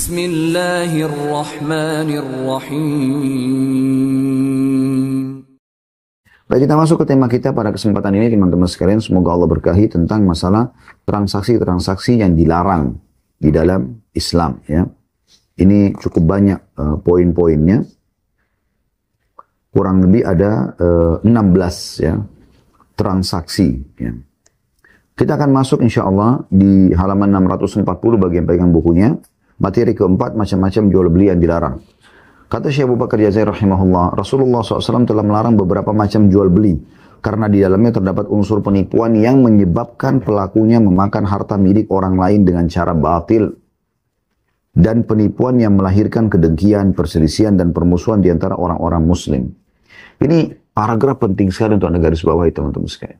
Bismillahirrahmanirrahim. Baik, kita masuk ke tema kita pada kesempatan ini, teman-teman sekalian. Semoga Allah berkahi tentang masalah transaksi-transaksi yang dilarang di dalam Islam. Ya, ini cukup banyak poin-poinnya. Kurang lebih ada 16 ya transaksi. Ya. Kita akan masuk insya Allah di halaman 640 bagi yang pegang bukunya. Materi keempat, macam-macam jual beli yang dilarang. Kata Syekh Abu Bakar Jazair rahimahullah, Rasulullah SAW telah melarang beberapa macam jual beli karena di dalamnya terdapat unsur penipuan yang menyebabkan pelakunya memakan harta milik orang lain dengan cara batil dan penipuan yang melahirkan kedengkian, perselisihan dan permusuhan di antara orang-orang muslim. Ini paragraf penting sekali untuk Anda garis bawahi, teman-teman sekalian.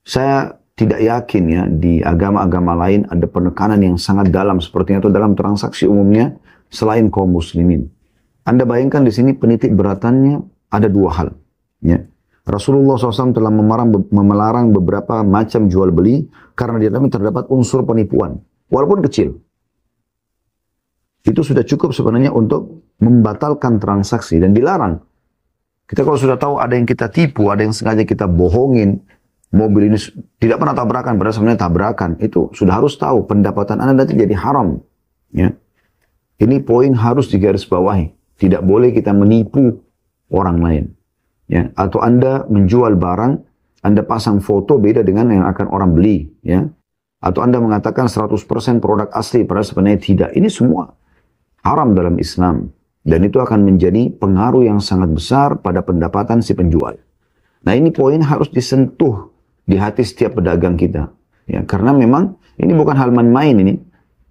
Saya tidak yakin ya di agama-agama lain ada penekanan yang sangat dalam seperti itu dalam transaksi umumnya selain kaum muslimin. Anda bayangkan di sini penitik beratannya ada dua hal. Ya. Rasulullah SAW telah melarang beberapa macam jual beli karena di dalamnya terdapat unsur penipuan, walaupun kecil. Itu sudah cukup sebenarnya untuk membatalkan transaksi dan dilarang. Kita kalau sudah tahu ada yang kita tipu, ada yang sengaja kita bohongin, mobil ini tidak pernah tabrakan, padahal sebenarnya tabrakan, itu sudah harus tahu pendapatan Anda nanti jadi haram. Ya. Ini poin harus digarisbawahi. Tidak boleh kita menipu orang lain. Ya. Atau Anda menjual barang, Anda pasang foto beda dengan yang akan orang beli. Ya. Atau Anda mengatakan 100% produk asli, padahal sebenarnya tidak. Ini semua haram dalam Islam. Dan itu akan menjadi pengaruh yang sangat besar pada pendapatan si penjual. Nah, ini poin harus disentuh di hati setiap pedagang kita. Ya, karena memang ini bukan hal main-main ini.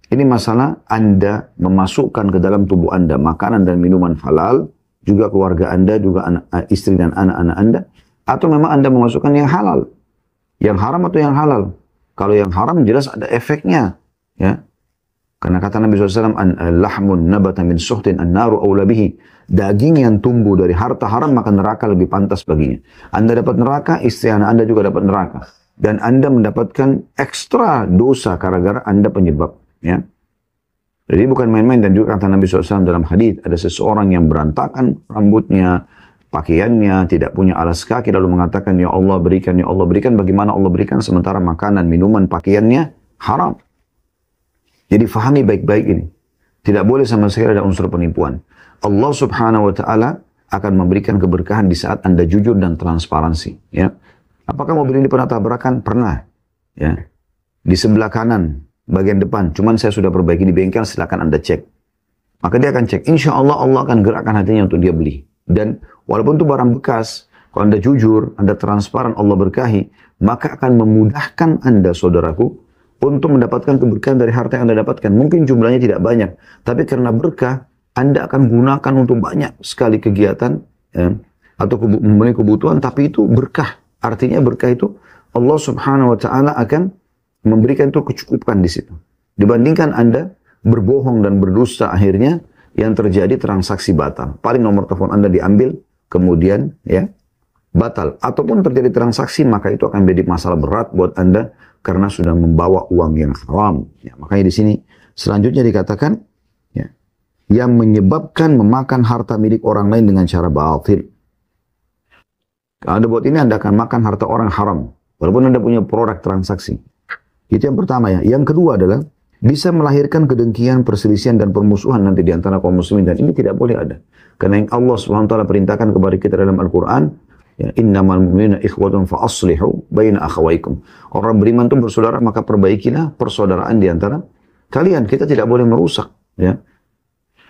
Ini masalah Anda memasukkan ke dalam tubuh Anda makanan dan minuman halal, juga keluarga Anda, juga istri dan anak-anak Anda, atau memang Anda memasukkan yang halal. Yang haram atau yang halal. Kalau yang haram jelas ada efeknya. Ya. Karena kata Nabi SAW, lahmun nabata min suhtin an-naru awla bihi. Daging yang tumbuh dari harta haram maka neraka lebih pantas baginya. Anda dapat neraka, istri anak Anda juga dapat neraka. Dan Anda mendapatkan ekstra dosa gara-gara Anda penyebab. Ya. Jadi bukan main-main, dan juga kata Nabi SAW dalam hadis ada seseorang yang berantakan rambutnya, pakaiannya, tidak punya alas kaki, lalu mengatakan, ya Allah berikan, ya Allah berikan. Bagaimana Allah berikan sementara makanan, minuman, pakaiannya haram? Jadi fahami baik-baik ini. Tidak boleh sama sekali ada unsur penipuan. Allah Subhanahu wa Ta'ala akan memberikan keberkahan di saat Anda jujur dan transparansi. Ya. Apakah mobil ini pernah tabrakan? Pernah. Ya. Di sebelah kanan, bagian depan. Cuman saya sudah perbaiki di bengkel, silakan Anda cek. Maka dia akan cek. Insya Allah, Allah akan gerakkan hatinya untuk dia beli. Dan walaupun itu barang bekas, kalau Anda jujur, Anda transparan, Allah berkahi, maka akan memudahkan Anda, saudaraku, untuk mendapatkan keberkahan dari harta yang Anda dapatkan. Mungkin jumlahnya tidak banyak, tapi karena berkah, Anda akan gunakan untuk banyak sekali kegiatan, ya, atau memenuhi kebutuhan, tapi itu berkah. Artinya berkah itu, Allah Subhanahu wa Ta'ala akan memberikan itu kecukupan di situ. Dibandingkan Anda berbohong dan berdusta, akhirnya yang terjadi transaksi batal. Paling nomor telepon Anda diambil, kemudian ya batal. Ataupun terjadi transaksi, maka itu akan menjadi masalah berat buat Anda karena sudah membawa uang yang haram. Ya, makanya di sini selanjutnya dikatakan ya, yang menyebabkan memakan harta milik orang lain dengan cara batil. Kalau Anda buat ini, Anda akan makan harta orang haram, walaupun Anda punya produk transaksi. Itu yang pertama ya. Yang kedua adalah bisa melahirkan kedengkian, perselisihan dan permusuhan nanti di antara kaum muslimin, dan ini tidak boleh ada. Karena yang Allah Subhanahu wa Ta'ala perintahkan kepada kita dalam Al-Qur'an, ya, innamal mu'minuna ikhwatun fa aslihu baina akhawaykum. Orang beriman itu bersaudara, maka perbaikilah persaudaraan di antara kalian. Kita tidak boleh merusak, ya.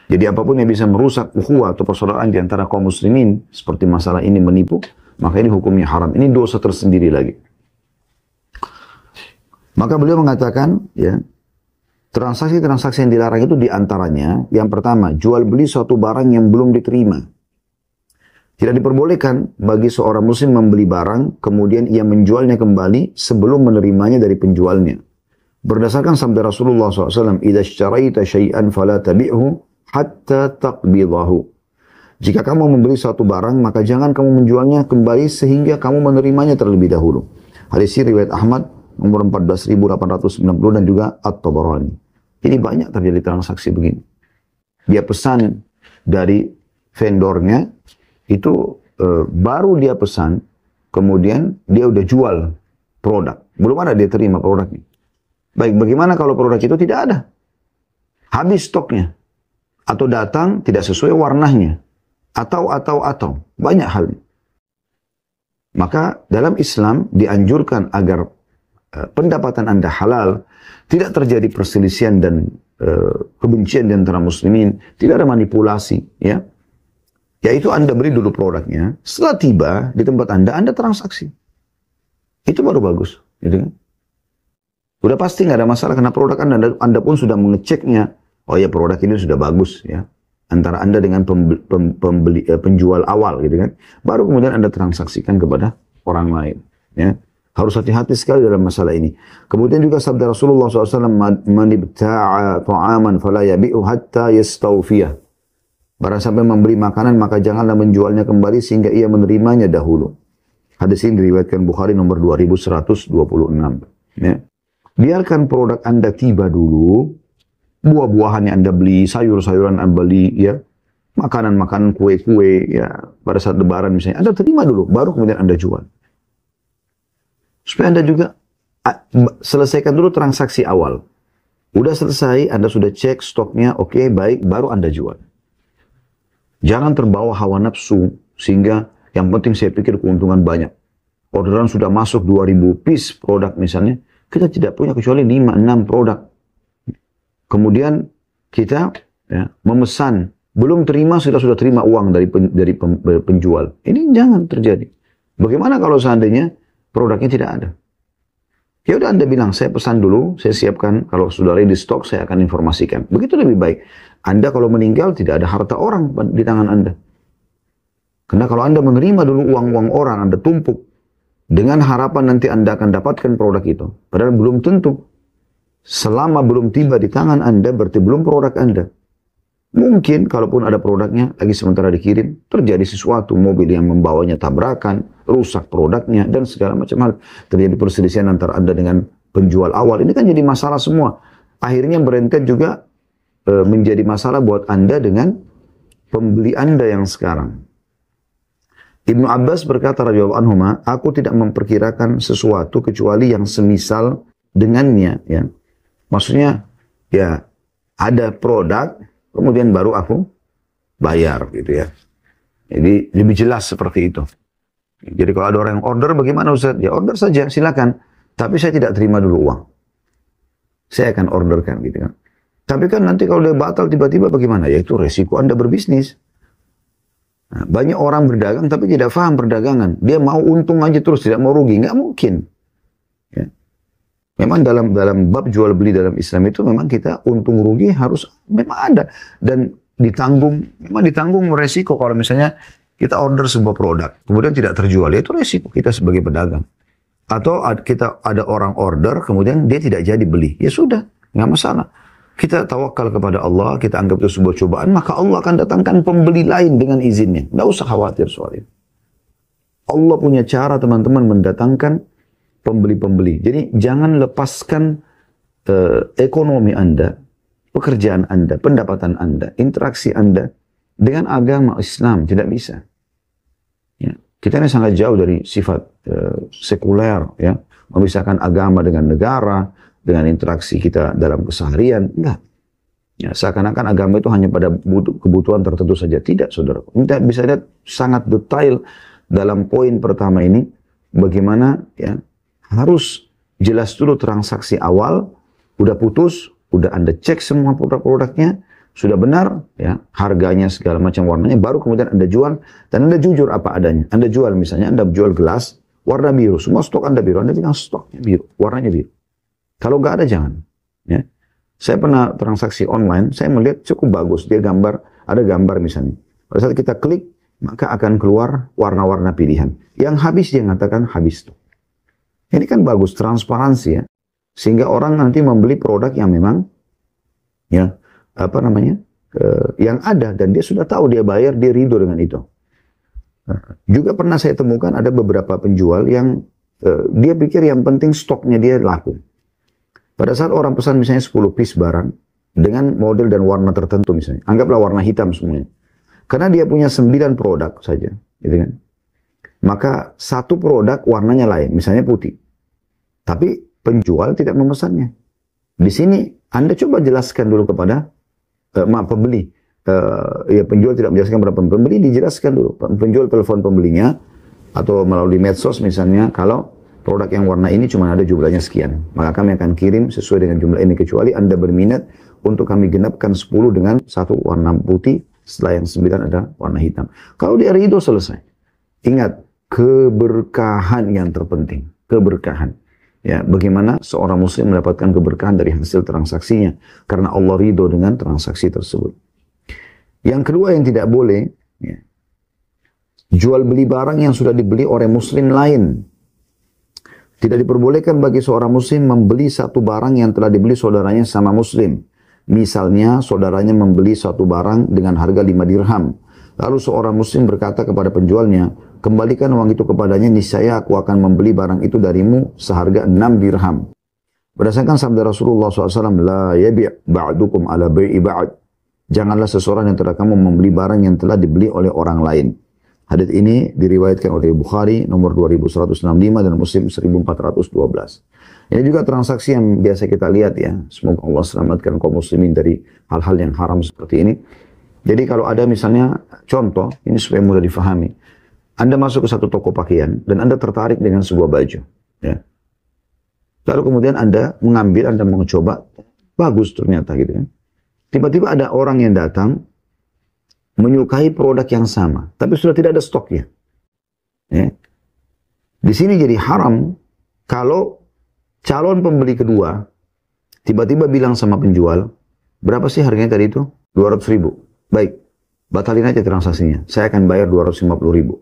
Jadi apapun yang bisa merusak ukhuwah atau persaudaraan di antara kaum muslimin, seperti masalah ini menipu, maka ini hukumnya haram. Ini dosa tersendiri lagi. Maka beliau mengatakan, ya, transaksi-transaksi yang dilarang itu diantaranya, yang pertama, jual beli suatu barang yang belum diterima. Tidak diperbolehkan bagi seorang muslim membeli barang, kemudian ia menjualnya kembali sebelum menerimanya dari penjualnya. Berdasarkan sabda Rasulullah SAW, "Idza ishtaraita syai'an fala tabi'hu hatta taqbidahu." Jika kamu membeli suatu barang, maka jangan kamu menjualnya kembali sehingga kamu menerimanya terlebih dahulu. Hadis riwayat Ahmad nomor 14.890 dan juga At-Tabarani. Ini banyak terjadi transaksi begini. dia pesan dari vendornya, itu baru dia pesan, kemudian dia udah jual produk. Belum ada dia terima produknya. Baik, bagaimana kalau produk itu tidak ada? Habis stoknya. Atau datang tidak sesuai warnanya. Atau. Banyak hal. Maka dalam Islam dianjurkan agar pendapatan Anda halal, tidak terjadi perselisihan dan kebencian di antara muslimin, tidak ada manipulasi, ya. Yaitu Anda beri dulu produknya, setelah tiba di tempat Anda transaksi. Itu baru bagus, gitu kan? Udah pasti nggak ada masalah karena produk Anda pun sudah mengeceknya. Oh ya, produk ini sudah bagus, ya. Antara Anda dengan penjual awal, gitu kan. Baru kemudian Anda transaksikan kepada orang lain, ya. Harus hati-hati sekali dalam masalah ini. Kemudian juga sabda Rasulullah SAW, "Man ibta'a ta'aman fala yabi'u hatta yastawfiyah." Barang siapa membeli makanan, maka janganlah menjualnya kembali sehingga ia menerimanya dahulu. Hadis ini diriwayatkan Bukhari nomor 2126. Ya. Biarkan produk Anda tiba dulu, buah-buahan yang Anda beli, sayur-sayuran Anda beli, ya, makanan-makanan, kue-kue, ya, pada saat lebaran misalnya, Anda terima dulu, baru kemudian Anda jual. Supaya Anda juga selesaikan dulu transaksi awal. Udah selesai, Anda sudah cek stoknya, oke, baik, baru Anda jual. Jangan terbawa hawa nafsu, sehingga yang penting saya pikir keuntungan banyak. Orderan sudah masuk 2000 piece produk misalnya, kita tidak punya kecuali 5-6 produk. Kemudian kita, ya, memesan, belum terima, sudah terima uang dari penjual. Ini jangan terjadi. Bagaimana kalau seandainya produknya tidak ada? Ya udah Anda bilang, saya pesan dulu, saya siapkan, kalau sudah ready stok, saya akan informasikan. Begitu lebih baik. Anda kalau meninggal, tidak ada harta orang di tangan Anda. Karena kalau Anda menerima dulu uang-uang orang, Anda tumpuk, dengan harapan nanti Anda akan dapatkan produk itu. Padahal belum tentu. Selama belum tiba di tangan Anda, berarti belum produk Anda. Mungkin, kalaupun ada produknya, lagi sementara dikirim, terjadi sesuatu, mobil yang membawanya tabrakan, rusak produknya, dan segala macam hal. Terjadi perselisihan antara Anda dengan penjual awal. Ini kan jadi masalah semua. Akhirnya berentet juga menjadi masalah buat Anda dengan pembeli Anda yang sekarang. Ibnu Abbas berkata radhiyallahu anhuma, aku tidak memperkirakan sesuatu kecuali yang semisal dengannya, ya. Maksudnya, ya, ada produk, kemudian baru aku bayar, gitu ya. Jadi lebih jelas seperti itu. Jadi kalau ada orang yang order, bagaimana Ustaz? Ya order saja, silakan. Tapi saya tidak terima dulu uang. Saya akan orderkan, gitu kan. Tapi kan nanti kalau dia batal tiba-tiba bagaimana? Ya itu resiko Anda berbisnis. Nah, banyak orang berdagang tapi tidak paham perdagangan. Dia mau untung aja terus, tidak mau rugi. Nggak mungkin. Ya. Memang dalam bab jual beli dalam Islam itu memang kita untung rugi harus memang ada. Dan memang ditanggung resiko kalau misalnya kita order sebuah produk, kemudian tidak terjual. Ya itu resiko kita sebagai pedagang. Atau kita ada orang order, kemudian dia tidak jadi beli. Ya sudah, nggak masalah. Kita tawakal kepada Allah, kita anggap itu sebuah cobaan, maka Allah akan datangkan pembeli lain dengan izinnya. Nggak usah khawatir soal itu. Allah punya cara teman-teman mendatangkan pembeli-pembeli. Jadi jangan lepaskan ekonomi Anda, pekerjaan Anda, pendapatan Anda, interaksi Anda dengan agama Islam. Tidak bisa. Ya. Kita ini sangat jauh dari sifat sekuler, ya, memisahkan agama dengan negara, dengan interaksi kita dalam keseharian. Enggak. Ya, seakan-akan agama itu hanya pada kebutuhan tertentu saja. Tidak, saudara. Kita bisa lihat sangat detail dalam poin pertama ini, bagaimana, ya, harus jelas dulu transaksi awal, udah putus, udah Anda cek semua produk-produknya, sudah benar, ya, harganya segala macam warnanya, baru kemudian Anda jual, dan Anda jujur apa adanya. Anda jual misalnya, Anda jual gelas warna biru, semua stok Anda biru, Anda bilang stoknya biru, warnanya biru. Kalau nggak ada jangan. Ya. Saya pernah transaksi online, saya melihat cukup bagus, dia ada gambar misalnya. Pada saat kita klik, maka akan keluar warna-warna pilihan. Yang habis dia mengatakan habis tuh. Ini kan bagus, transparansi ya. Sehingga orang nanti membeli produk yang memang, ya, yang ada, dan dia sudah tahu, dia bayar, dia ridho dengan itu. Juga pernah saya temukan ada beberapa penjual yang dia pikir yang penting stoknya dia laku. Pada saat orang pesan misalnya 10 piece barang, dengan model dan warna tertentu misalnya. Anggaplah warna hitam semuanya. Karena dia punya 9 produk saja, gitu kan. Maka satu produk warnanya lain, misalnya putih. Tapi penjual tidak memesannya. Di sini Anda coba jelaskan dulu kepada pembeli. Ya penjual tidak menjelaskan kepada pembeli, dijelaskan dulu. Penjual telepon pembelinya atau melalui medsos misalnya, kalau produk yang warna ini cuma ada jumlahnya sekian, maka kami akan kirim sesuai dengan jumlah ini, kecuali Anda berminat untuk kami genapkan 10 dengan satu warna putih, setelah yang 9 ada warna hitam. Kalau di hari itu selesai. Ingat, keberkahan yang terpenting. Keberkahan. Ya, bagaimana seorang muslim mendapatkan keberkahan dari hasil transaksinya. Karena Allah ridho dengan transaksi tersebut. Yang kedua yang tidak boleh, ya, jual beli barang yang sudah dibeli oleh muslim lain. Tidak diperbolehkan bagi seorang muslim membeli satu barang yang telah dibeli saudaranya sama muslim. Misalnya, saudaranya membeli suatu barang dengan harga 5 dirham. Lalu seorang muslim berkata kepada penjualnya, kembalikan uang itu kepadanya, niscaya aku akan membeli barang itu darimu seharga 6 dirham. Berdasarkan sabda Rasulullah SAW, La yabi' ba'dukum ala bai'i ba'd. Janganlah seseorang yang telah kamu membeli barang yang telah dibeli oleh orang lain. Hadits ini diriwayatkan oleh Bukhari nomor 2165 dan Muslim 1412. Ini juga transaksi yang biasa kita lihat ya. Semoga Allah selamatkan kaum muslimin dari hal-hal yang haram seperti ini. Jadi kalau ada misalnya contoh, ini supaya mudah difahami. Anda masuk ke satu toko pakaian dan Anda tertarik dengan sebuah baju. Ya. Lalu kemudian Anda mengambil, Anda mencoba, bagus ternyata gitu kan. Tiba-tiba ada orang yang datang, menyukai produk yang sama, tapi sudah tidak ada stoknya. Ya. Di sini jadi haram kalau calon pembeli kedua tiba-tiba bilang sama penjual, berapa sih harganya tadi itu? 200 ribu. Baik, batalin aja transaksinya. Saya akan bayar 250 ribu.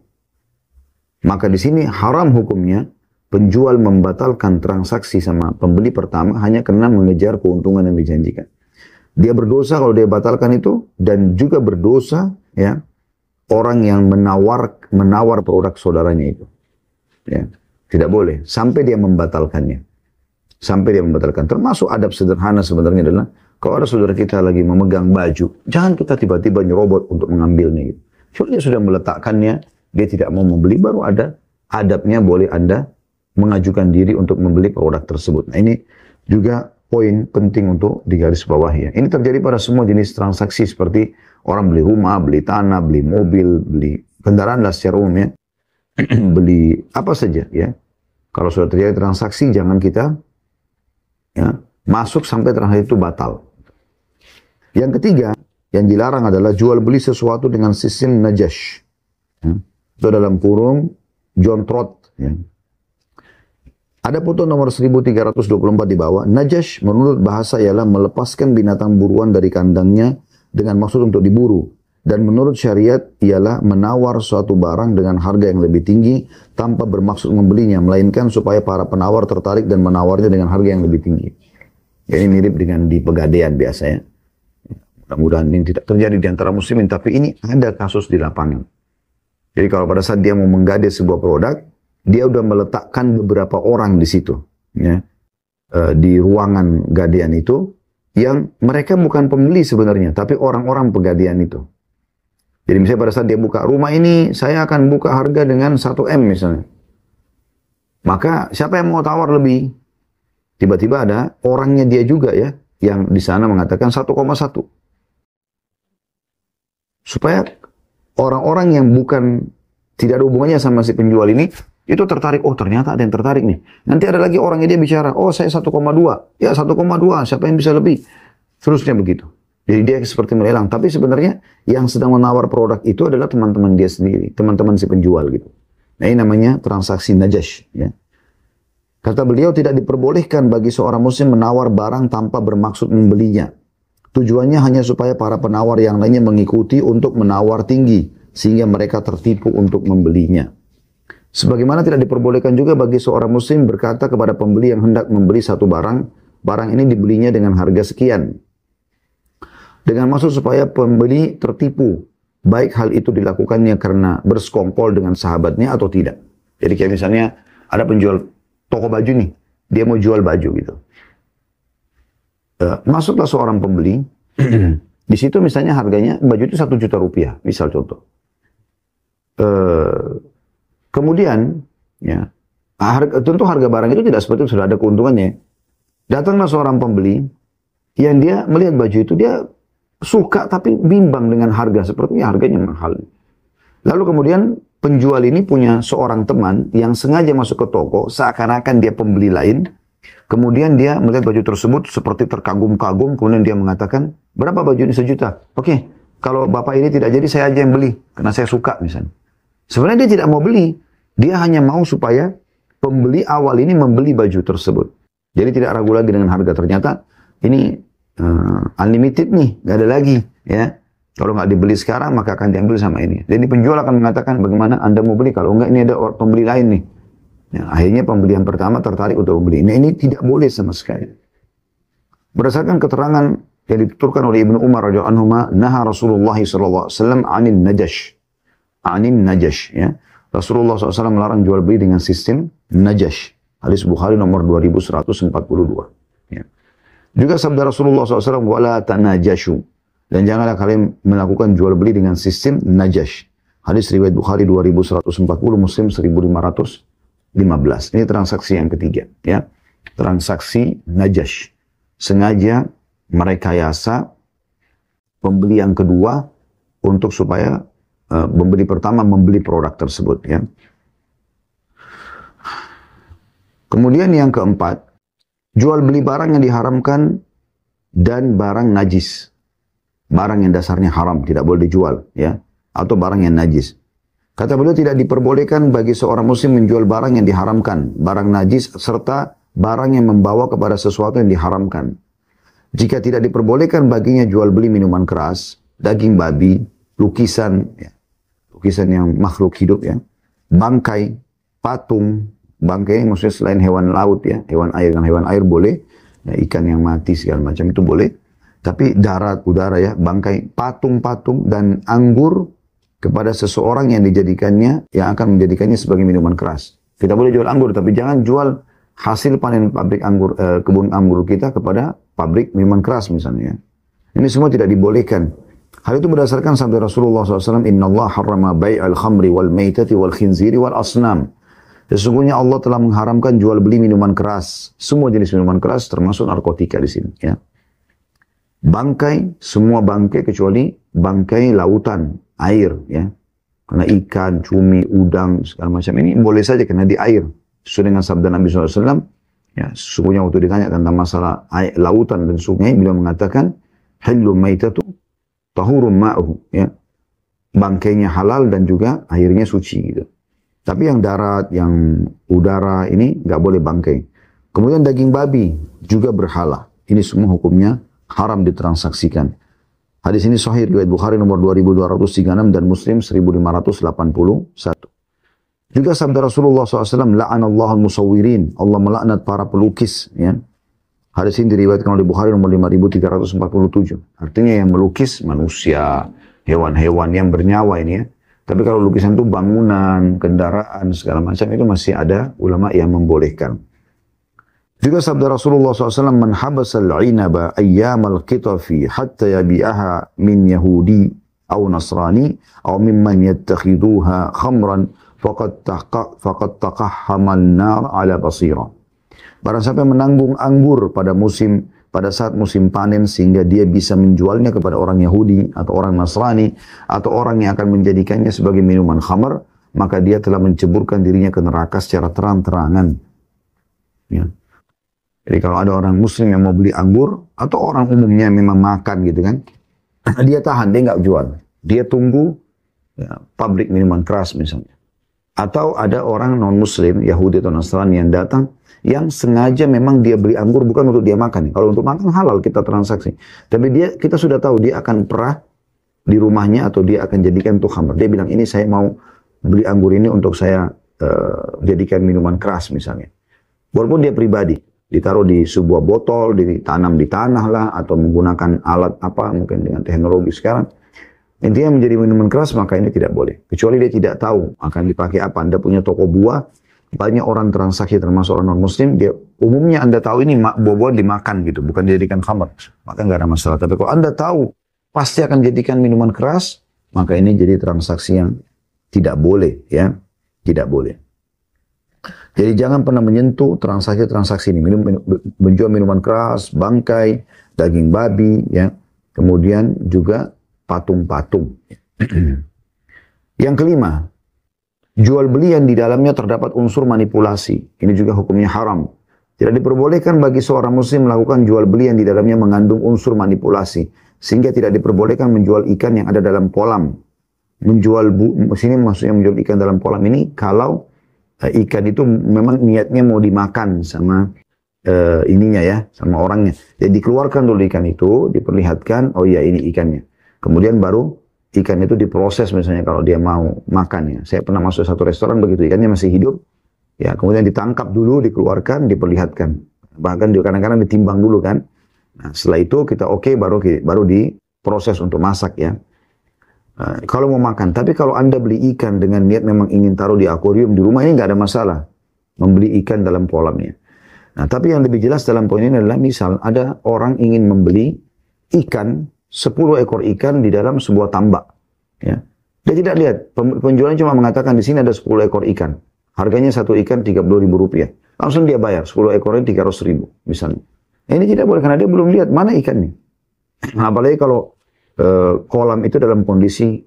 Maka di sini haram hukumnya penjual membatalkan transaksi sama pembeli pertama hanya karena mengejar keuntungan yang dijanjikan. Dia berdosa kalau dia batalkan itu, dan juga berdosa ya orang yang menawar produk saudaranya itu. Ya, tidak boleh sampai dia membatalkannya. Sampai dia membatalkan. Termasuk adab sederhana sebenarnya adalah kalau ada saudara kita lagi memegang baju, jangan kita tiba-tiba nyerobot untuk mengambilnya gitu. Kalau dia sudah meletakkannya, dia tidak mau membeli, baru ada adabnya, boleh Anda mengajukan diri untuk membeli produk tersebut. Nah ini juga poin penting untuk digarisbawahi ya. Ini terjadi pada semua jenis transaksi seperti orang beli rumah, beli tanah, beli mobil, beli kendaraan lah secara umum ya. Beli apa saja ya. Kalau sudah terjadi transaksi, jangan kita ya, masuk sampai transaksi itu batal. Yang ketiga, yang dilarang adalah jual beli sesuatu dengan sistem najash. Ya. Itu dalam kurung jontrot. Ya. Ada foto nomor 1324 di bawah. Najash menurut bahasa ialah melepaskan binatang buruan dari kandangnya dengan maksud untuk diburu. Dan menurut syariat ialah menawar suatu barang dengan harga yang lebih tinggi tanpa bermaksud membelinya, melainkan supaya para penawar tertarik dan menawarnya dengan harga yang lebih tinggi. Ya, ini mirip dengan di pegadaian biasanya. Mudah-mudahan ini tidak terjadi di antara muslimin, tapi ini ada kasus di lapangan. Jadi kalau pada saat dia mau menggadai sebuah produk, dia udah meletakkan beberapa orang di situ, ya, di ruangan gadaian itu, yang mereka bukan pembeli sebenarnya, tapi orang-orang pegadaian itu. Jadi misalnya pada saat dia buka rumah ini, saya akan buka harga dengan 1M misalnya. Maka siapa yang mau tawar lebih? Tiba-tiba ada orangnya dia juga ya, yang di sana mengatakan 1,1. Supaya orang-orang yang bukan, tidak ada hubungannya sama si penjual ini, itu tertarik, oh ternyata ada yang tertarik nih. Nanti ada lagi orangnya dia bicara, oh saya 1,2. Ya 1,2, siapa yang bisa lebih? Terusnya begitu. Jadi dia seperti melelang, tapi sebenarnya yang sedang menawar produk itu adalah teman-teman dia sendiri, teman-teman si penjual gitu. Nah ini namanya transaksi najash. Ya. Kata beliau, tidak diperbolehkan bagi seorang muslim menawar barang tanpa bermaksud membelinya. Tujuannya hanya supaya para penawar yang lainnya mengikuti untuk menawar tinggi, sehingga mereka tertipu untuk membelinya. Sebagaimana tidak diperbolehkan juga bagi seorang muslim berkata kepada pembeli yang hendak membeli satu barang, barang ini dibelinya dengan harga sekian. Dengan maksud supaya pembeli tertipu, baik hal itu dilakukannya karena bersekongkol dengan sahabatnya atau tidak. Jadi kayak misalnya ada penjual toko baju nih, dia mau jual baju gitu. masuklah seorang pembeli, di situ misalnya harganya baju itu 1 juta rupiah, misal contoh. Kemudian, ya, tentu harga barang itu tidak seperti itu, sudah ada keuntungannya. Datanglah seorang pembeli, yang dia melihat baju itu, dia suka tapi bimbang dengan harga, sepertinya harganya mahal. Lalu kemudian penjual ini punya seorang teman yang sengaja masuk ke toko, seakan-akan dia pembeli lain. Kemudian dia melihat baju tersebut seperti terkagum-kagum, kemudian dia mengatakan, berapa baju ini 1 juta? Oke, kalau bapak ini tidak jadi, saya aja yang beli, karena saya suka misalnya. Sebenarnya dia tidak mau beli, dia hanya mau supaya pembeli awal ini membeli baju tersebut. Jadi tidak ragu lagi dengan harga, ternyata ini unlimited nih, nggak ada lagi, ya. Kalau nggak dibeli sekarang, maka akan diambil sama ini. Jadi penjual akan mengatakan, bagaimana Anda mau beli? Kalau enggak, ini ada pembeli lain nih. Ya, akhirnya pembeli yang pertama tertarik untuk membeli. Ini tidak boleh sama sekali. Berdasarkan keterangan yang dituturkan oleh Ibnu Umar radhiyallahu anhu, naha Rasulullah sallallahu alaihi wasallam 'anil najash. 'Anil najash, ya. Rasulullah SAW melarang jual beli dengan sistem najash. Hadis Bukhari nomor 2142. Ya. Juga sabda Rasulullah SAW, wala tanajashu. Dan janganlah kalian melakukan jual beli dengan sistem najash. Hadis riwayat Bukhari 2140, Muslim 1515. Ini transaksi yang ketiga, ya. Transaksi najash. Sengaja merekayasa pembeli yang kedua untuk supaya pembeli pertama membeli produk tersebut, ya. Kemudian yang keempat, jual beli barang yang diharamkan dan barang najis. Barang yang dasarnya haram, tidak boleh dijual, ya. Atau barang yang najis. Kata beliau, tidak diperbolehkan bagi seorang muslim menjual barang yang diharamkan, barang najis, serta barang yang membawa kepada sesuatu yang diharamkan. Jika tidak diperbolehkan baginya jual beli minuman keras, daging babi, lukisan, ya. Lukisan yang makhluk hidup, ya. Bangkai, patung, bangkai maksudnya selain hewan laut, ya. Hewan air, dan hewan air boleh, ya, ikan yang mati segala macam itu boleh. Tapi darat, udara, ya, bangkai, patung-patung dan anggur kepada seseorang yang dijadikannya, yang akan menjadikannya sebagai minuman keras. Kita boleh jual anggur, tapi jangan jual hasil panen pabrik anggur, kebun anggur kita kepada pabrik minuman keras misalnya. Ini semua tidak dibolehkan. Hal itu berdasarkan sabda Rasulullah SAW, Inna Allah harrama bai'al khamri wal maitati wal khinziri wal asnam. Sesungguhnya Allah telah mengharamkan jual beli minuman keras. Semua jenis minuman keras termasuk narkotika di sini, ya. Bangkai, semua bangkai kecuali bangkai lautan, air, ya. Karena ikan, cumi, udang, segala macam ini boleh saja karena di air. Sesuai dengan sabda Nabi SAW, ya, sesungguhnya waktu ditanya tentang masalah air, lautan dan sungai, beliau mengatakan, Hillu maitatu tahurum ma'uhu, ya. Bangkainya halal dan juga airnya suci, gitu. Tapi yang darat, yang udara ini nggak boleh bangkai. Kemudian daging babi juga berhala. Ini semua hukumnya haram ditransaksikan. Hadis ini sahih riwayat Bukhari nomor 2236 dan Muslim 1581. Juga sabda Rasulullah SAW, la'anallahu al-musawwirin. Allah melaknat para pelukis, ya. Hadis ini diriwayatkan oleh Bukhari nomor 5347. Artinya yang melukis manusia, hewan-hewan yang bernyawa ini, ya. Tapi kalau lukisan itu bangunan, kendaraan, segala macam itu masih ada ulama yang membolehkan. Juga sabda Rasulullah SAW, man habasal inaba ayyamal qitafi hatta yabi'aha min yahudi aw nasrani aw mimman yattakhiduha khamran faqad taqahhamal nar ala basira. Barang siapa yang menanggung anggur pada saat musim panen sehingga dia bisa menjualnya kepada orang Yahudi atau orang Nasrani atau orang yang akan menjadikannya sebagai minuman khamar, maka dia telah menceburkan dirinya ke neraka secara terang-terangan. Ya. Jadi kalau ada orang muslim yang mau beli anggur, atau orang umumnya memang makan gitu kan, dia tahan, dia nggak jual. Dia tunggu, ya, pabrik minuman keras misalnya. Atau ada orang non-muslim, Yahudi atau Nasrani yang datang, yang sengaja memang dia beli anggur bukan untuk dia makan. Kalau untuk makan halal kita transaksi. Tapi kita sudah tahu dia akan perah di rumahnya atau dia akan jadikan untuk khamr. Dia bilang, ini saya mau beli anggur ini untuk saya jadikan minuman keras misalnya. Walaupun dia pribadi. Ditaruh di sebuah botol, ditanam di tanah lah, atau menggunakan alat apa, mungkin dengan teknologi sekarang. Intinya menjadi minuman keras, maka ini tidak boleh. Kecuali dia tidak tahu akan dipakai apa. Anda punya toko buah, banyak orang transaksi termasuk orang non-muslim, dia umumnya Anda tahu ini buah-buahan dimakan gitu, bukan dijadikan khamr. Maka nggak ada masalah. Tapi kalau Anda tahu pasti akan jadikan minuman keras, maka ini jadi transaksi yang tidak boleh, ya. Tidak boleh. Jadi jangan pernah menyentuh transaksi-transaksi ini. Menjual minuman keras, bangkai, daging babi, ya. Kemudian juga patung-patung. Yang kelima, jual beli yang di dalamnya terdapat unsur manipulasi. Ini juga hukumnya haram. Tidak diperbolehkan bagi seorang muslim melakukan jual beli yang di dalamnya mengandung unsur manipulasi. Sehingga tidak diperbolehkan menjual ikan yang ada dalam kolam. Sini maksudnya menjual ikan dalam kolam ini kalau ikan itu memang niatnya mau dimakan sama ininya ya, sama orangnya. Jadi dikeluarkan dulu ikan itu, diperlihatkan, oh iya ini ikannya. Kemudian baru ikan itu diproses misalnya kalau dia mau makan ya. Saya pernah masuk satu restoran begitu, ikannya masih hidup. Ya, kemudian ditangkap dulu, dikeluarkan, diperlihatkan. Bahkan kadang-kadang ditimbang dulu kan. Nah, setelah itu kita oke, baru diproses untuk masak ya. Kalau mau makan. Tapi kalau Anda beli ikan dengan niat memang ingin taruh di akuarium di rumah, ini nggak ada masalah. Membeli ikan dalam kolamnya. Nah, tapi yang lebih jelas dalam poin ini adalah misal ada orang ingin membeli ikan 10 ekor ikan di dalam sebuah tambak. Ya. Dia tidak lihat, penjualnya cuma mengatakan di sini ada 10 ekor ikan. Harganya satu ikan Rp30.000. Langsung dia bayar, 10 ekornya Rp300.000 misalnya. Ini tidak boleh karena dia belum lihat mana ikannya. Nah, apalagi kalau kolam itu dalam kondisi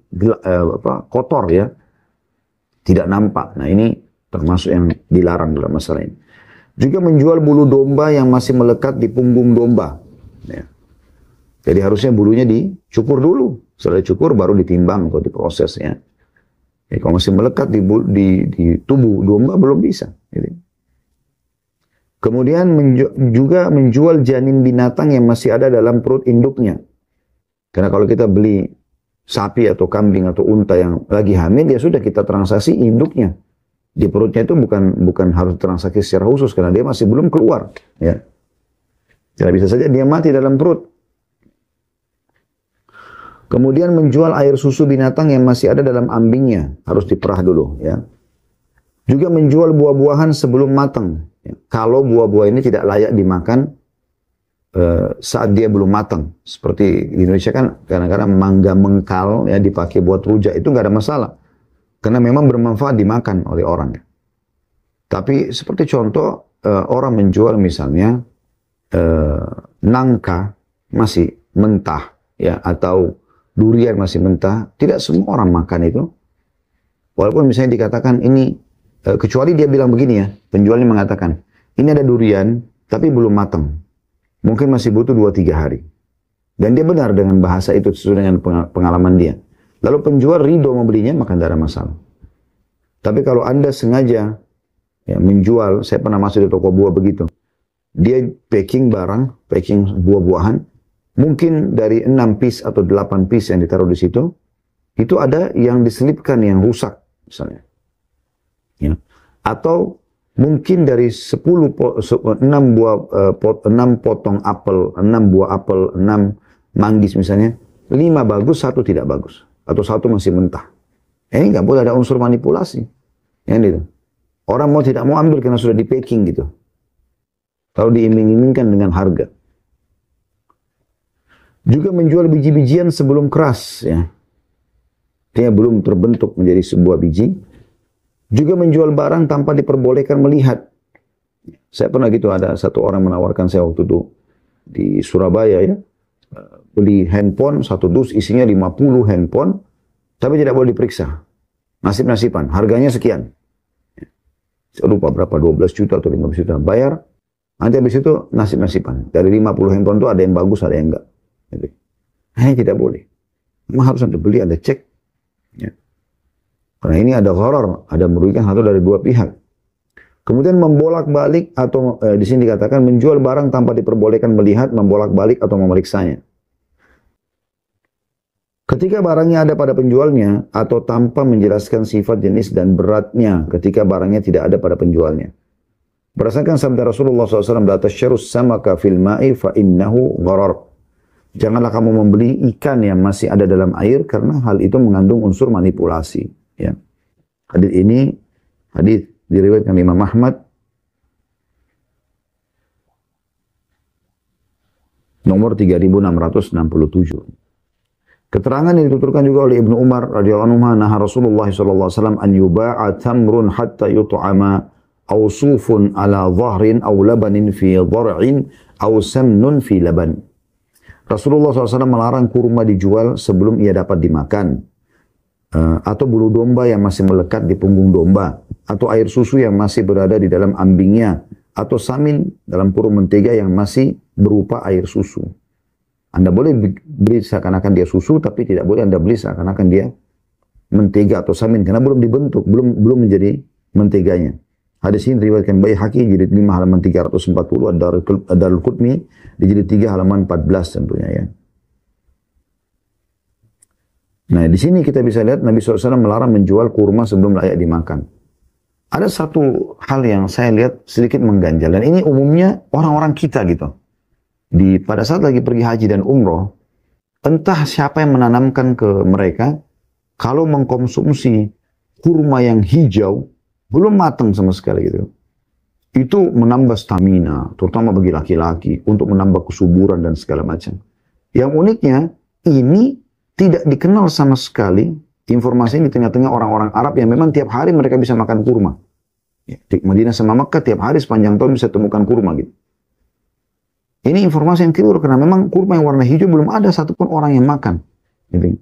kotor ya. Tidak nampak. Nah ini termasuk yang dilarang dalam masalah ini. Juga menjual bulu domba yang masih melekat di punggung domba. Ya. Jadi harusnya bulunya dicukur dulu. Setelah dicukur baru ditimbang atau diproses ya. Jadi kalau masih melekat di tubuh domba belum bisa. Gitu. Kemudian juga menjual janin binatang yang masih ada dalam perut induknya. Karena kalau kita beli sapi atau kambing atau unta yang lagi hamil, ya sudah kita transaksi induknya. Di perutnya itu bukan harus transaksi secara khusus karena dia masih belum keluar. Ya. Jadi bisa saja dia mati dalam perut. Kemudian menjual air susu binatang yang masih ada dalam ambingnya. Harus diperah dulu. Ya. Juga menjual buah-buahan sebelum matang. Ya. Kalau buah-buah ini tidak layak dimakan saat dia belum matang. Seperti di Indonesia kan kadang-kadang mangga mengkal ya dipakai buat rujak. Itu nggak ada masalah. Karena memang bermanfaat dimakan oleh orang. Tapi seperti contoh orang menjual misalnya nangka masih mentah. Ya, atau durian masih mentah, tidak semua orang makan itu. Walaupun misalnya dikatakan ini, kecuali dia bilang begini ya, penjualnya mengatakan, ini ada durian, tapi belum matang. Mungkin masih butuh 2-3 hari. Dan dia benar dengan bahasa itu sesuai dengan pengalaman dia. Lalu penjual ridho membelinya, maka tidak ada masalah. Tapi kalau Anda sengaja ya, menjual, saya pernah masuk di toko buah begitu. Dia packing barang, packing buah-buahan, mungkin dari 6 piece atau 8 piece yang ditaruh di situ, itu ada yang diselipkan yang rusak misalnya. Ya. Atau mungkin dari 6 potong apel, 6 buah apel, 6 manggis misalnya, 5 bagus, 1 tidak bagus. Atau 1 masih mentah. Ini nggak boleh ada unsur manipulasi. Ya, gitu. Orang mau tidak mau ambil karena sudah di packing gitu. Kalau diiming-imingkan dengan harga. Juga menjual biji-bijian sebelum keras, ya. Dia belum terbentuk menjadi sebuah biji. Juga menjual barang tanpa diperbolehkan melihat. Saya pernah gitu, ada satu orang menawarkan saya waktu itu di Surabaya ya. Beli handphone, 1 dus isinya 50 handphone, tapi tidak boleh diperiksa. Nasib-nasiban, harganya sekian. Saya lupa berapa, 12 juta atau 15 juta. Bayar, nanti habis itu nasib-nasiban. Dari 50 handphone itu ada yang bagus, ada yang enggak. Tidak boleh. Memang harus Anda beli, Anda cek. Ya. Karena ini ada gharar, ada merugikan satu dari dua pihak. Kemudian membolak-balik atau di sini dikatakan menjual barang tanpa diperbolehkan melihat, membolak-balik atau memeriksanya. Ketika barangnya ada pada penjualnya atau tanpa menjelaskan sifat, jenis dan beratnya ketika barangnya tidak ada pada penjualnya. Berdasarkan sabda Rasulullah SAW, la tasyrus samaka fil ma'i fa innahu gharar. Janganlah kamu membeli ikan yang masih ada dalam air karena hal itu mengandung unsur manipulasi. Ya. Hadis ini hadis diriwayatkan Imam Ahmad, nomor 3667. Keterangan yang dituturkan juga oleh Ibnu Umar radhiyallahu anhu, nah Rasulullah sallallahu alaihi wasallam an yuba'a tamrun hatta yut'ama aw sufun ala dhahrin aw labanin fi dhar'in aw samnun fi laban. Rasulullah SAW melarang kurma dijual sebelum ia dapat dimakan, atau bulu domba yang masih melekat di punggung domba, atau air susu yang masih berada di dalam ambingnya, atau samin dalam kurung mentega yang masih berupa air susu. Anda boleh beli seakan-akan dia susu, tapi tidak boleh Anda beli seakan-akan dia mentega atau samin, karena belum dibentuk, belum menjadi menteganya. Hadis ini diriwayatkan Baihaqi jilid 5 halaman 340, Ad-Darul Qutni di jilid 3 halaman 14 tentunya ya. Nah, di sini kita bisa lihat Nabi SAW melarang menjual kurma sebelum layak dimakan. Ada satu hal yang saya lihat sedikit mengganjal, dan ini umumnya orang-orang kita gitu. Pada saat lagi pergi haji dan umroh, entah siapa yang menanamkan ke mereka, kalau mengkonsumsi kurma yang hijau, belum matang sama sekali gitu, itu menambah stamina, terutama bagi laki-laki, untuk menambah kesuburan dan segala macam. Yang uniknya, ini tidak dikenal sama sekali, informasi ini di tengah-tengah orang-orang Arab yang memang tiap hari mereka bisa makan kurma. Di Madinah sama Makkah tiap hari sepanjang tahun bisa temukan kurma gitu. Ini informasi yang keliru, karena memang kurma yang warna hijau belum ada satupun orang yang makan. Gitu.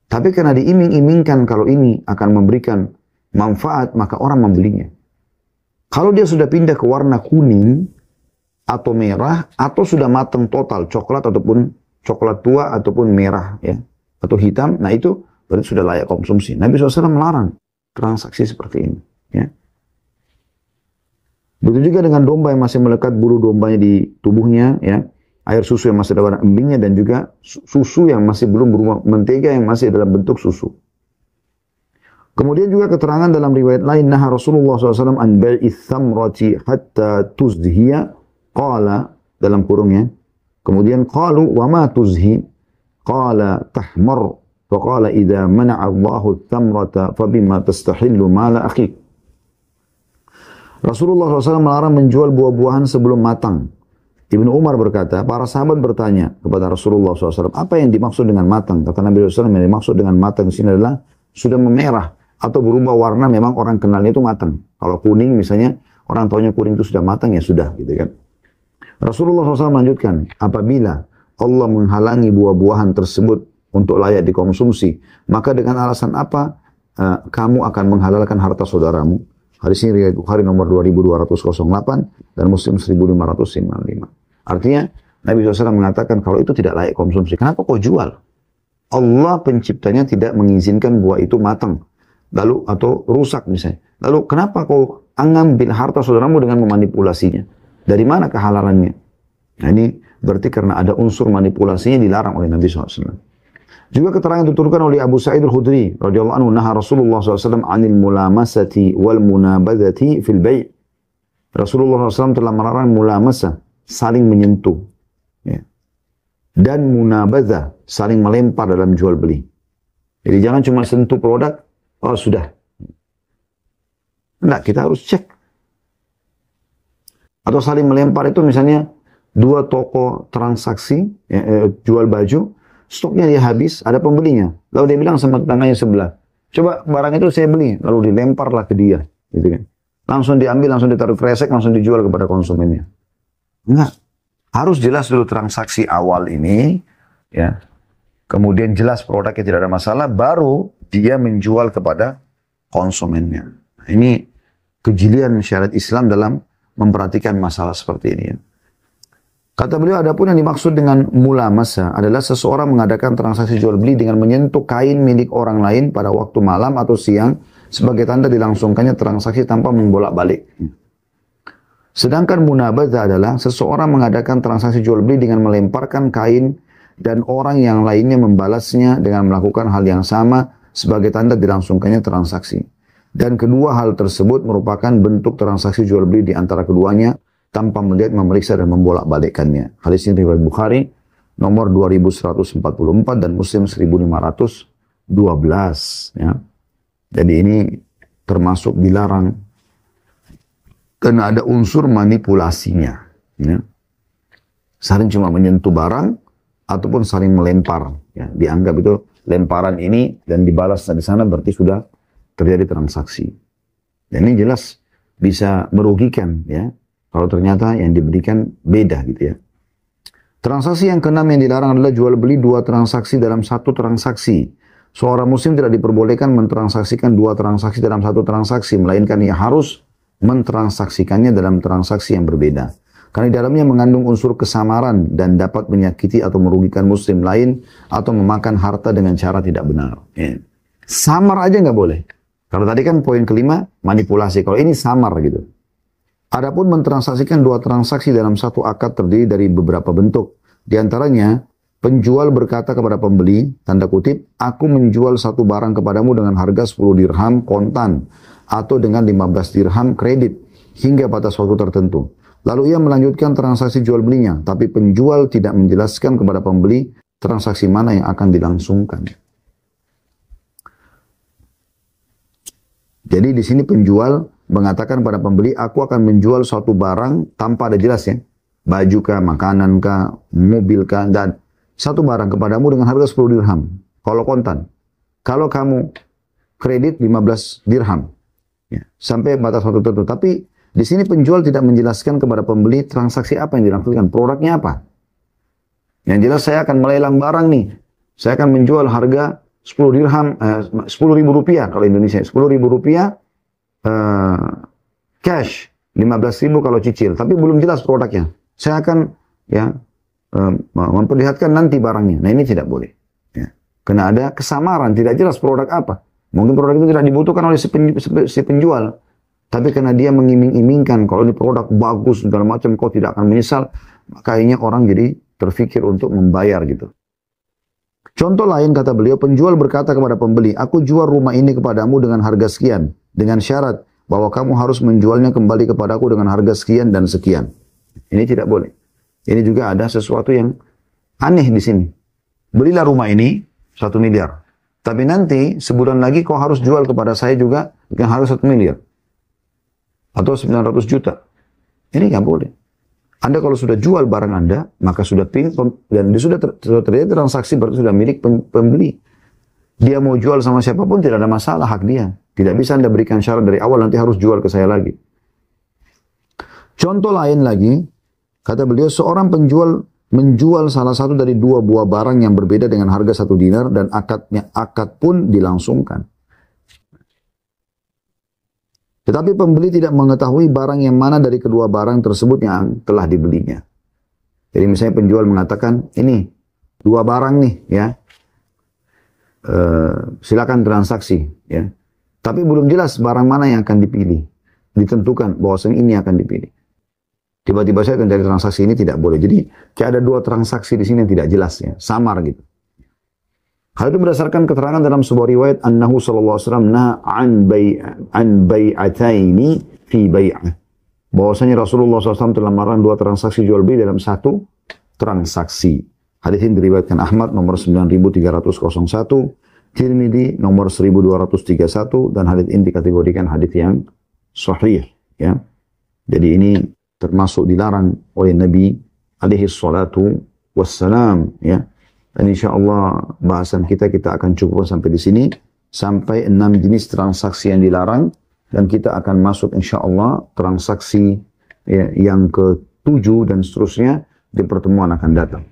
Tapi karena diiming-imingkan kalau ini akan memberikan manfaat, maka orang membelinya. Kalau dia sudah pindah ke warna kuning atau merah, atau sudah matang total, coklat ataupun coklat tua ataupun merah ya, atau hitam, nah itu berarti sudah layak konsumsi. Nabi SAW melarang transaksi seperti ini ya. Begitu juga dengan domba yang masih melekat bulu dombanya di tubuhnya ya, air susu yang masih ada pada embingnya, dan juga susu yang masih belum berubah, mentega yang masih dalam bentuk susu. Kemudian juga keterangan dalam riwayat lain, nah Rasulullah SAW an bai'ith thamrati hatta tuzhiya, qala dalam kurungnya, kemudian qalu wa ma tuzhi, qala tahmar, wa qala idza mana'a Allahu thamrata fabima tastahillu mala akhik. Rasulullah SAW melarang menjual buah-buahan sebelum matang. Ibnu Umar berkata, para sahabat bertanya kepada Rasulullah SAW, apa yang dimaksud dengan matang? Kata Nabi SAW, yang dimaksud dengan matang di sini adalah sudah memerah atau berubah warna, memang orang kenalnya itu matang. Kalau kuning misalnya, orang taunya kuning itu sudah matang, ya sudah gitu kan. Rasulullah SAW melanjutkan, apabila Allah menghalangi buah-buahan tersebut untuk layak dikonsumsi, maka dengan alasan apa kamu akan menghalalkan harta saudaramu? Hadis ini riwayat Bukhari nomor 2208 dan Muslim 1555. Artinya Nabi SAW mengatakan kalau itu tidak layak konsumsi, kenapa kau jual? Allah penciptanya tidak mengizinkan buah itu matang, lalu atau rusak misalnya. Lalu kenapa kau ngambil harta saudaramu dengan memanipulasinya? Dari mana kehalalannya? Nah ini berarti karena ada unsur manipulasinya, dilarang oleh Nabi SAW. Juga keterangan dituturkan oleh Abu Sa'id Al-Khudri radhiyallahu anhu, naha Rasulullah SAW anil mulamasati wal munabadati fil bai'. Rasulullah SAW telah melarang mulamasah, saling menyentuh, ya, dan munabadzah, saling melempar dalam jual beli. Jadi jangan cuma sentuh produk, oh sudah. Enggak, kita harus cek. Atau saling melempar itu misalnya dua toko transaksi, jual baju, stoknya dia habis, ada pembelinya. Lalu dia bilang sama tetangganya sebelah, coba barang itu saya beli, lalu dilemparlah ke dia, gitu kan. Langsung diambil, langsung ditaruh kresek, langsung dijual kepada konsumennya. Enggak. Harus jelas dulu transaksi awal ini, ya. Kemudian jelas produknya tidak ada masalah, baru dia menjual kepada konsumennya. Ini kejelian syariat Islam dalam memperhatikan masalah seperti ini, ya. Kata beliau, adapun yang dimaksud dengan mulamasa adalah seseorang mengadakan transaksi jual beli dengan menyentuh kain milik orang lain pada waktu malam atau siang sebagai tanda dilangsungkannya transaksi tanpa membolak-balik. Sedangkan munabadzah adalah seseorang mengadakan transaksi jual beli dengan melemparkan kain dan orang yang lainnya membalasnya dengan melakukan hal yang sama sebagai tanda dilangsungkannya transaksi. Dan kedua hal tersebut merupakan bentuk transaksi jual beli di antara keduanya tanpa melihat, memeriksa, dan membolak-balikkannya. Hadis ini riwayat Bukhari nomor 2144 dan Muslim 1512. Ya. Jadi ini termasuk dilarang karena ada unsur manipulasinya. Ya. Saling cuma menyentuh barang ataupun saling melempar. Ya. Dianggap itu lemparan ini dan dibalas di sana berarti sudah terjadi transaksi. Dan ini jelas bisa merugikan ya. Kalau ternyata yang diberikan beda gitu ya. Transaksi yang keenam yang dilarang adalah jual beli dua transaksi dalam satu transaksi. Seorang muslim tidak diperbolehkan mentransaksikan dua transaksi dalam satu transaksi, melainkan ia harus mentransaksikannya dalam transaksi yang berbeda. Karena di dalamnya mengandung unsur kesamaran dan dapat menyakiti atau merugikan muslim lain atau memakan harta dengan cara tidak benar. Ya. Samar aja nggak boleh. Kalau tadi kan poin kelima, manipulasi. Kalau ini samar gitu. Adapun mentransaksikan dua transaksi dalam satu akad terdiri dari beberapa bentuk. Di antaranya, penjual berkata kepada pembeli, tanda kutip, aku menjual satu barang kepadamu dengan harga 10 dirham kontan atau dengan 15 dirham kredit hingga batas waktu tertentu. Lalu ia melanjutkan transaksi jual belinya, tapi penjual tidak menjelaskan kepada pembeli transaksi mana yang akan dilangsungkan. Jadi di sini penjual mengatakan pada pembeli, aku akan menjual suatu barang tanpa ada jelas ya. Baju kah, makanan kah, mobil kah, dan satu barang kepadamu dengan harga 10 dirham. Kalau kontan. Kalau kamu kredit 15 dirham. Ya, sampai batas waktu tertentu. Tapi di sini penjual tidak menjelaskan kepada pembeli transaksi apa yang dilakukan. Produknya apa. Yang jelas saya akan melelang barang nih. Saya akan menjual harga 10 dirham, 10 ribu rupiah kalau Indonesia. 10 ribu rupiah cash. 15 ribu kalau cicil. Tapi belum jelas produknya. Saya akan ya memperlihatkan nanti barangnya. Nah ini tidak boleh. Ya. Karena ada kesamaran, tidak jelas produk apa. Mungkin produk itu tidak dibutuhkan oleh si penjual. Tapi karena dia mengiming-imingkan, kalau ini produk bagus, segala macam, kau tidak akan menyesal. Maka akhirnya orang jadi terfikir untuk membayar gitu. Contoh lain kata beliau, penjual berkata kepada pembeli, aku jual rumah ini kepadamu dengan harga sekian. Dengan syarat bahwa kamu harus menjualnya kembali kepadaku dengan harga sekian dan sekian. Ini tidak boleh. Ini juga ada sesuatu yang aneh di sini. Belilah rumah ini 1 miliar. Tapi nanti sebulan lagi kau harus jual kepada saya juga dengan harga 1 miliar. Atau 900 juta. Ini nggak boleh. Anda kalau sudah jual barang Anda, maka sudah dan sudah terjadi transaksi berarti sudah milik pembeli. Dia mau jual sama siapapun tidak ada masalah, hak dia. Tidak bisa Anda berikan syarat dari awal nanti harus jual ke saya lagi. Contoh lain lagi, kata beliau, seorang penjual menjual salah satu dari dua buah barang yang berbeda dengan harga 1 dinar dan akad pun dilangsungkan. Tetapi pembeli tidak mengetahui barang yang mana dari kedua barang tersebut yang telah dibelinya. Jadi misalnya penjual mengatakan, ini 2 barang nih ya, silakan transaksi ya. Tapi belum jelas barang mana yang akan dipilih. Ditentukan bahwasanya ini akan dipilih. Tiba-tiba saya akan dari transaksi ini tidak boleh. Jadi kayak ada 2 transaksi di sini yang tidak jelas ya, samar gitu. Hal itu berdasarkan keterangan dalam sebuah riwayat annahu sallallahu alaihi wasallam naha an bai'ataini fi bai'ah. Bahwasanya Rasulullah SAW telah melarang 2 transaksi jual beli dalam satu transaksi. Hadis ini diriwayatkan Ahmad nomor 9301, Tirmidzi nomor 1231 dan hadis ini dikategorikan hadis yang sahih ya. Jadi ini termasuk dilarang oleh Nabi alaihi salatu wassalam ya. Dan insyaallah bahasan kita akan cukup sampai di sini, sampai 6 jenis transaksi yang dilarang, dan kita akan masuk insyaallah transaksi ya, yang ke-7 dan seterusnya di pertemuan akan datang.